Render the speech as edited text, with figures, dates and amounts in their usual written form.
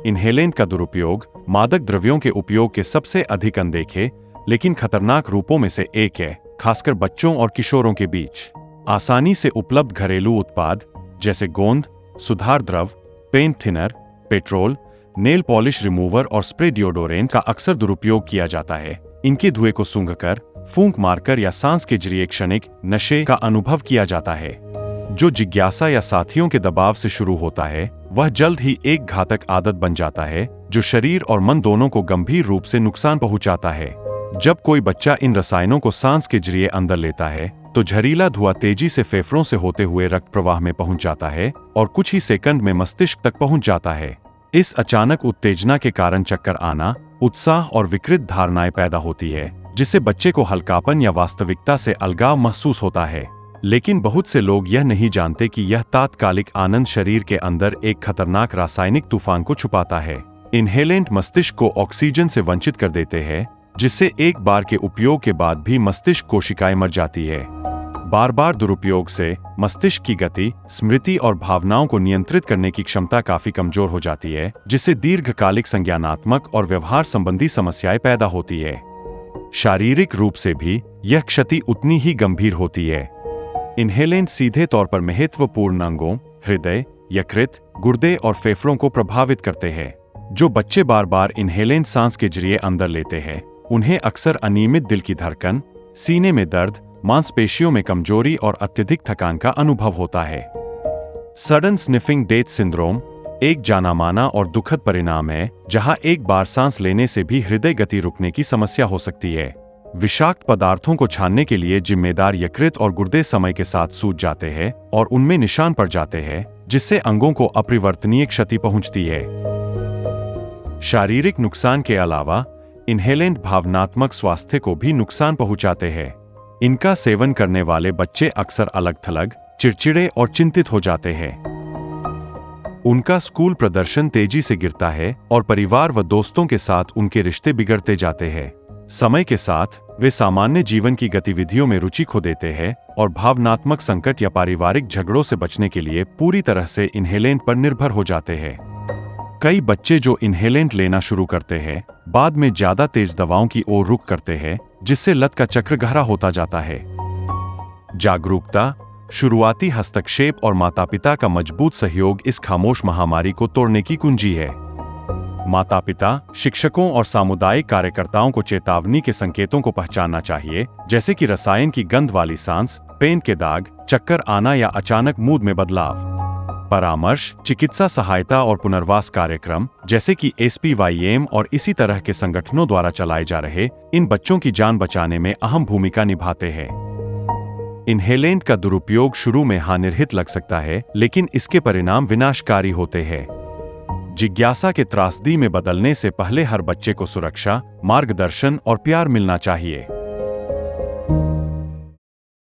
इन्हेलेंट का दुरुपयोग मादक द्रव्यों के उपयोग के सबसे अधिक अनदेखे लेकिन खतरनाक रूपों में से एक है, खासकर बच्चों और किशोरों के बीच। आसानी से उपलब्ध घरेलू उत्पाद जैसे गोंद, सुधार द्रव, paint thinner, petrol, nail polish remover और स्प्रे डिओडोरेंट का अक्सर दुरुपयोग किया जाता है। इनके धुएं को सूंघकर, फूंक मारकर या सांस के जरिए क्षणिक नशे का अनुभव किया जाता है। जो जिज्ञासा या साथियों के दबाव से शुरू होता है वह जल्द ही एक घातक आदत बन जाता है जो शरीर और मन दोनों को गंभीर रूप से नुकसान पहुंचाता है। जब कोई बच्चा इन रसायनों को सांस के जरिए अंदर लेता है तो जहरीला धुआं तेजी से फेफड़ों से होते हुए रक्त प्रवाह में पहुंच जाता है और कुछ ही सेकंड में मस्तिष्क तक पहुंच जाता है। इस अचानक उत्तेजना के कारण चक्कर आना, उत्साह और विकृत धारणाएं पैदा होती है, जिससे बच्चे को हल्कापन या वास्तविकता से अलगाव महसूस होता है। लेकिन बहुत से लोग यह नहीं जानते कि यह तात्कालिक आनंद शरीर के अंदर एक खतरनाक रासायनिक तूफान को छुपाता है। इन्हेलेंट मस्तिष्क को ऑक्सीजन से वंचित कर देते हैं, जिससे एक बार के उपयोग के बाद भी मस्तिष्क कोशिकाएं मर जाती है। बार बार दुरुपयोग से मस्तिष्क की गति, स्मृति और भावनाओं को नियंत्रित करने की क्षमता काफी कमजोर हो जाती है, जिससे दीर्घकालिक संज्ञानात्मक और व्यवहार संबंधी समस्याएं पैदा होती है। शारीरिक रूप से भी यह क्षति उतनी ही गंभीर होती है। इन्हेलेंट सीधे तौर पर महत्वपूर्ण अंगों, हृदय, यकृत, गुर्दे और फेफड़ों को प्रभावित करते हैं। जो बच्चे बार बार इन्हेलेंट सांस के जरिए अंदर लेते हैं उन्हें अक्सर अनियमित दिल की धड़कन, सीने में दर्द, मांसपेशियों में कमजोरी और अत्यधिक थकान का अनुभव होता है। सडन स्निफिंग डेथ सिंड्रोम एक जाना-माना और दुखद परिणाम है जहां एक बार सांस लेने से भी हृदय गति रुकने की समस्या हो सकती है। विषाक्त पदार्थों को छानने के लिए जिम्मेदार यकृत और गुर्दे समय के साथ सूज जाते हैं और उनमें निशान पड़ जाते हैं, जिससे अंगों को अपरिवर्तनीय क्षति पहुंचती है। शारीरिक नुकसान के अलावा इन्हेलेंट भावनात्मक स्वास्थ्य को भी नुकसान पहुंचाते हैं। इनका सेवन करने वाले बच्चे अक्सर अलग-थलग, चिड़चिड़े और चिंतित हो जाते हैं। उनका स्कूल प्रदर्शन तेजी से गिरता है और परिवार व दोस्तों के साथ उनके रिश्ते बिगड़ते जाते हैं। समय के साथ वे सामान्य जीवन की गतिविधियों में रुचि खो देते हैं और भावनात्मक संकट या पारिवारिक झगड़ों से बचने के लिए पूरी तरह से इन्हेलेंट पर निर्भर हो जाते हैं। कई बच्चे जो इन्हेलेंट लेना शुरू करते हैं बाद में ज्यादा तेज दवाओं की ओर रुख करते हैं, जिससे लत का चक्र गहरा होता जाता है। जागरूकता, शुरुआती हस्तक्षेप और माता-पिता का मजबूत सहयोग इस खामोश महामारी को तोड़ने की कुंजी है। माता-पिता, शिक्षकों और सामुदायिक कार्यकर्ताओं को चेतावनी के संकेतों को पहचानना चाहिए, जैसे कि रसायन की गंध वाली सांस, पेन के दाग, चक्कर आना या अचानक मूड में बदलाव। परामर्श, चिकित्सा सहायता और पुनर्वास कार्यक्रम जैसे कि SPYM और इसी तरह के संगठनों द्वारा चलाए जा रहे इन बच्चों की जान बचाने में अहम भूमिका निभाते हैं। इन्हेलेंट का दुरुपयोग शुरू में हानिरहित लग सकता है, लेकिन इसके परिणाम विनाशकारी होते हैं। जिज्ञासा के त्रासदी में बदलने से पहले हर बच्चे को सुरक्षा, मार्गदर्शन और प्यार मिलना चाहिए।